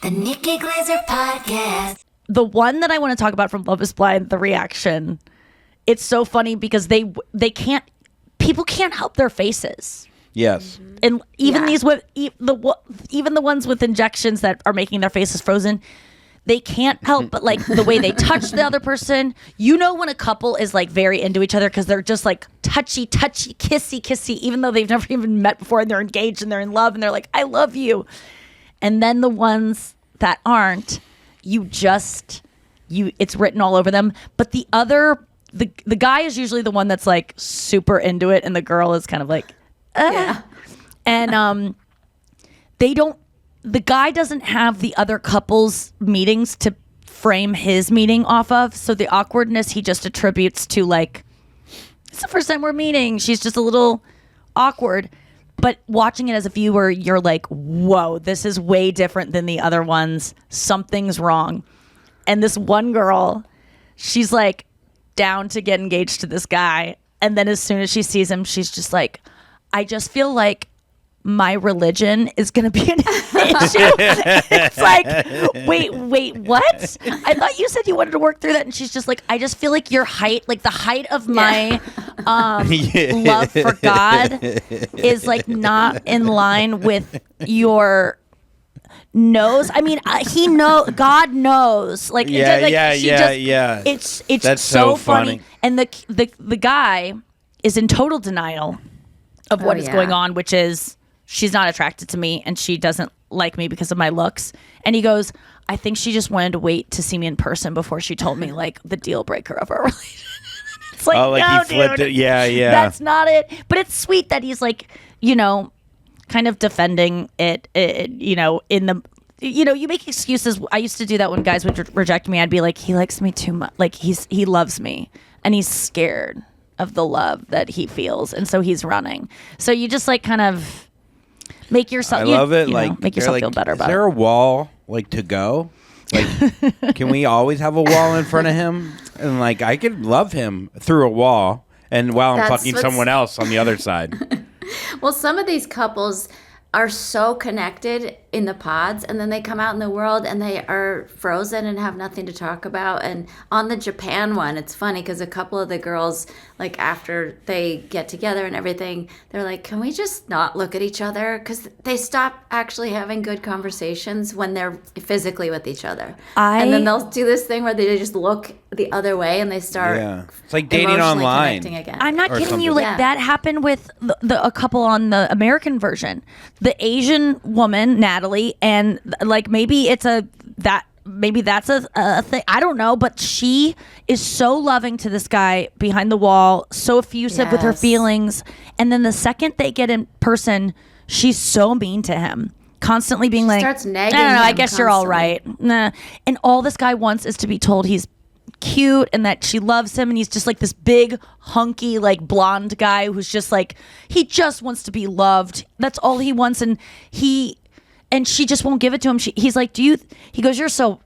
The Nikki Glaser Podcast. The one that I want to talk about from Love is Blind, the reaction, it's so funny because they can't, people can't help their faces. Yes. And even these with even the ones with injections that are making their faces frozen, they can't help but like the way they touch the other person. You know when a couple is like very into each other because they're just like touchy, kissy, even though they've never even met before and they're engaged and they're in love and they're like, I love you. And then the ones that aren't, it's written all over them. But the guy is usually the one that's like super into it and the girl is kind of like, yeah. And the guy doesn't have the other couple's meetings to frame his meeting off of. So the awkwardness he just attributes to like, it's the first time we're meeting. She's just a little awkward. But watching it as a viewer, you're like, whoa, this is way different than the other ones. Something's wrong. And this one girl, she's like down to get engaged to this guy. And then as soon as she sees him, she's just like, I just feel like my religion is going to be an issue. It's like, wait, what? I thought you said you wanted to work through that. And she's just like, I just feel like your height, like the height of my love for God is like not in line with your nose. I mean, God knows. Like, yeah. It's That's so so funny. funny. And the guy is in total denial of what is going on, which is, she's not attracted to me and she doesn't like me because of my looks. And he goes, I think she just wanted to wait to see me in person before she told me like the deal breaker of our relationship. It's like, no, he flipped dude, it. Yeah. that's not it. But it's sweet that he's like, kind of defending it, you make excuses. I used to do that when guys would reject me. I'd be like, he likes me too much. Like he loves me and he's scared of the love that he feels. And so he's running. So you just like kind of make yourself, make yourself feel better about it. Is there a wall like to go? Like, can we always have a wall in front of him? And like, I could love him through a wall and while I'm fucking someone else on the other side. Well, some of these couples are so connected in the pods and then they come out in the world and they are frozen and have nothing to talk about. And on the Japan one, it's funny because a couple of the girls, like after they get together and everything, they're like, can we just not look at each other? Because they stop actually having good conversations when they're physically with each other. And then they'll do this thing where they just look the other way and they start It's like dating online. Again. I'm not kidding you. Like that happened with a couple on the American version. The Asian woman, Natalie, and like maybe that's a thing. I don't know, but she is so loving to this guy behind the wall, so effusive with her feelings. And then the second they get in person, she's so mean to him. Constantly being like, starts nagging I don't know, I him guess you're all right. Nah. And all this guy wants is to be told he's cute and that she loves him, and he's just like this big hunky like blonde guy who's just like, he just wants to be loved. That's all he wants. And she just won't give it to him. He's like, he goes, you're so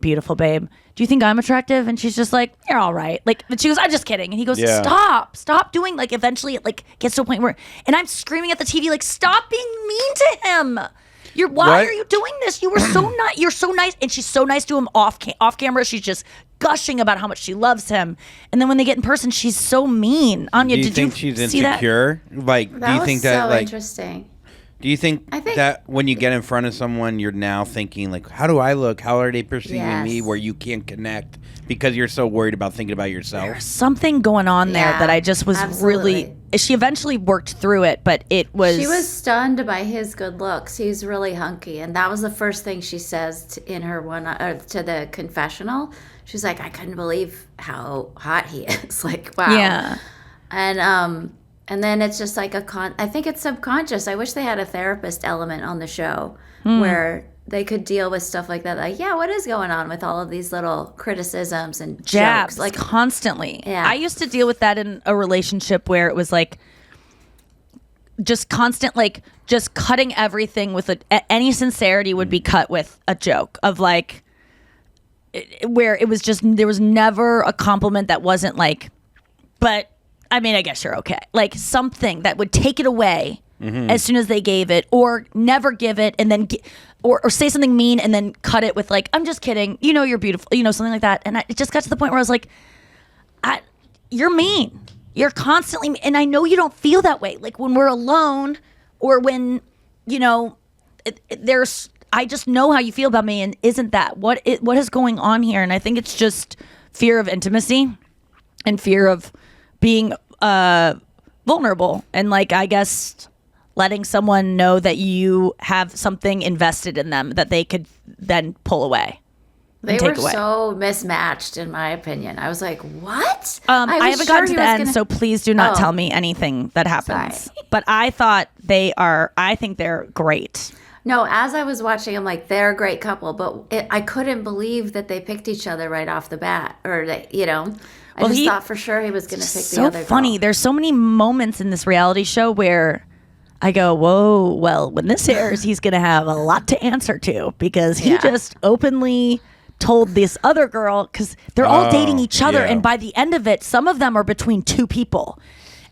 beautiful, babe. Do you think I'm attractive? And she's just like, you're all right. Like, but she goes, I'm just kidding. And he goes, stop doing, like, eventually it like gets to a point where, and I'm screaming at the TV, like, stop being mean to him. Why are you doing this? You were so nice. You're so nice. And she's so nice to him off camera. She's just gushing about how much she loves him. And then when they get in person, she's so mean. Anya, do you think she's insecure? Like, do you think that, like, interesting. Do you think that when you get in front of someone, you're now thinking, like, how do I look? How are they perceiving me? Where you can't connect because you're so worried about thinking about yourself? There's something going on there that I just was really... She eventually worked through it, but it was... She was stunned by his good looks. He's really hunky. And that was the first thing she says in her to the confessional. She's like, I couldn't believe how hot he is. Like, wow. Yeah. And then it's just like I think it's subconscious. I wish they had a therapist element on the show where they could deal with stuff like that. Like, what is going on with all of these little criticisms and jabs, jokes? Like constantly. Yeah. I used to deal with that in a relationship where it was like just constant, like just cutting everything with any sincerity would be cut with a joke of like, where it was just, there was never a compliment that wasn't like, but I mean, I guess you're okay. Like something that would take it away as soon as they gave it, or never give it and then or say something mean and then cut it with like, I'm just kidding, you know, you're beautiful, you know, something like that. And it just got to the point where I was like, you're mean. You're constantly, and I know you don't feel that way. Like when we're alone or when, you know, I just know how you feel about me, and isn't that what is going on here? And I think it's just fear of intimacy and fear of being vulnerable, and like, I guess letting someone know that you have something invested in them that they could then pull away. They were so mismatched, in my opinion. I was like, what? I haven't gotten to the end, so please do not tell me anything that happens. Sorry. But I think they're great. No, as I was watching, I'm like, they're a great couple, but I couldn't believe that they picked each other right off the bat, or that, you know, I just thought for sure he was going to pick the other girl. So funny. There's so many moments in this reality show where I go, whoa, well, when this airs, he's going to have a lot to answer to, because he just openly told this other girl, because they're all dating each other, and by the end of it, some of them are between two people,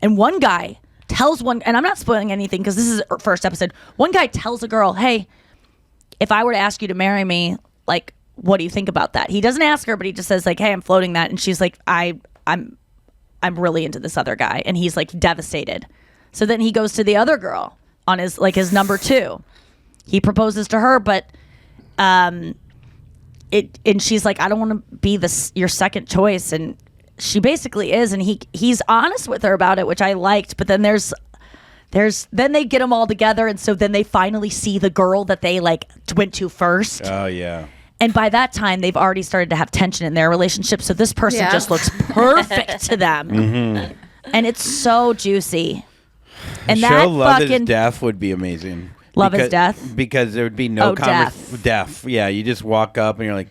and one guy tells one, and I'm not spoiling anything because this is the first episode, one guy tells a girl, hey, if I were to ask you to marry me, like, what do you think about that? He doesn't ask her, but he just says like, hey, I'm floating that, and she's like, I'm really into this other guy, and he's like devastated. So then he goes to the other girl on his number 2. He proposes to her, but and she's like, I don't want to be your second choice, and she basically is, and he's honest with her about it, which I liked. But then then they get them all together, and so then they finally see the girl that they like went to first. Oh yeah. And by that time, they've already started to have tension in their relationship. So this person just looks perfect to them, and it's so juicy. And show that Love fucking is Death would be amazing. Love is Death? Because there would be no death. Yeah, you just walk up and you're like,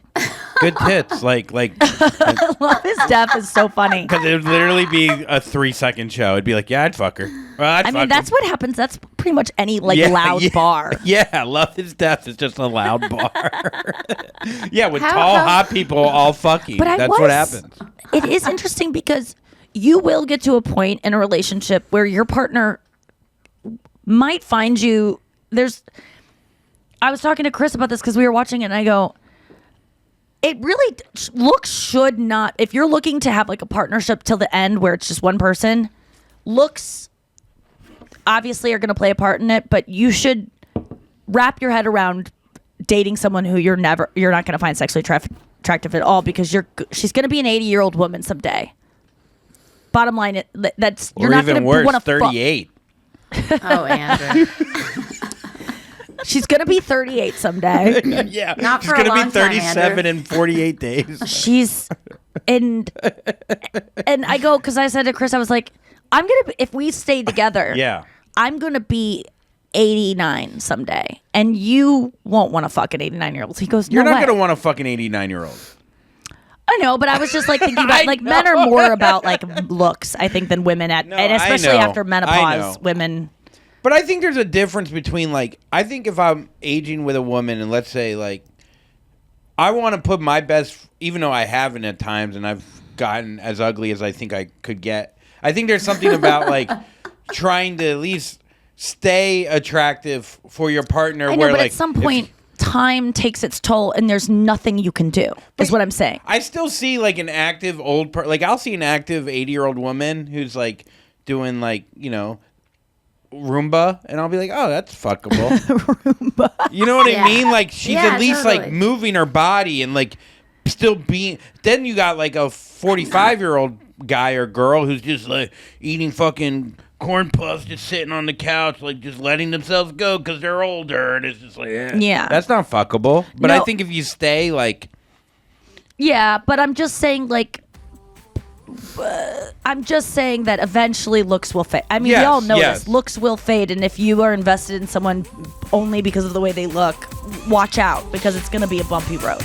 good tits. like Love is Death is so funny. Because it would literally be a 3-second show. It'd be like, yeah, I'd fuck her. I mean, that's what happens. That's pretty much any loud bar. Yeah, Love is Death is just a loud bar. Yeah, with tall, hot people all fucking. But that's what happens. It is interesting because you will get to a point in a relationship where your partner might find you. I was talking to Chris about this because we were watching it, and I go, it really should not, if you're looking to have like a partnership till the end where it's just one person, looks obviously are going to play a part in it, but you should wrap your head around dating someone who you're not going to find sexually attractive at all, because she's going to be an 80-year-old woman someday. Bottom line, you're not going to want to 38. Oh, Andrew. She's going to be 38 someday. Yeah. Not she's for a going to long be 37 time, in 48 days. She's and I go, because I said to Chris, I was like, if we stay together, I'm going to be 89 someday, and you won't want to fuck an 89-year-old. He goes, no, you're not going to want to fuck an 89-year-old. I know, but I was just like thinking about like men are more about like looks, I think, than women and especially after menopause, women. But I think there's a difference between like, I think if I'm aging with a woman and let's say like, I want to put my best, even though I haven't at times and I've gotten as ugly as I think I could get. I think there's something about like trying to at least stay attractive for your partner. I know, but at some point, time takes its toll, and there's nothing you can do. Is what I'm saying. I still see like an active old like I'll see an active 80-year-old woman who's like doing like, you know, Roomba, and I'll be like, oh, that's fuckable. Roomba. You know what I mean? Like she's at least like moving her body and like still being. Then you got like a 45-year-old guy or girl who's just like eating fucking corn puffs, just sitting on the couch, like just letting themselves go because they're older, and it's just like, yeah, that's not fuckable. But I think if you stay like, yeah, but I'm just saying like. I'm just saying that eventually looks will fade. I mean, we all know this. Looks will fade, and if you are invested in someone only because of the way they look, watch out, because it's going to be a bumpy road.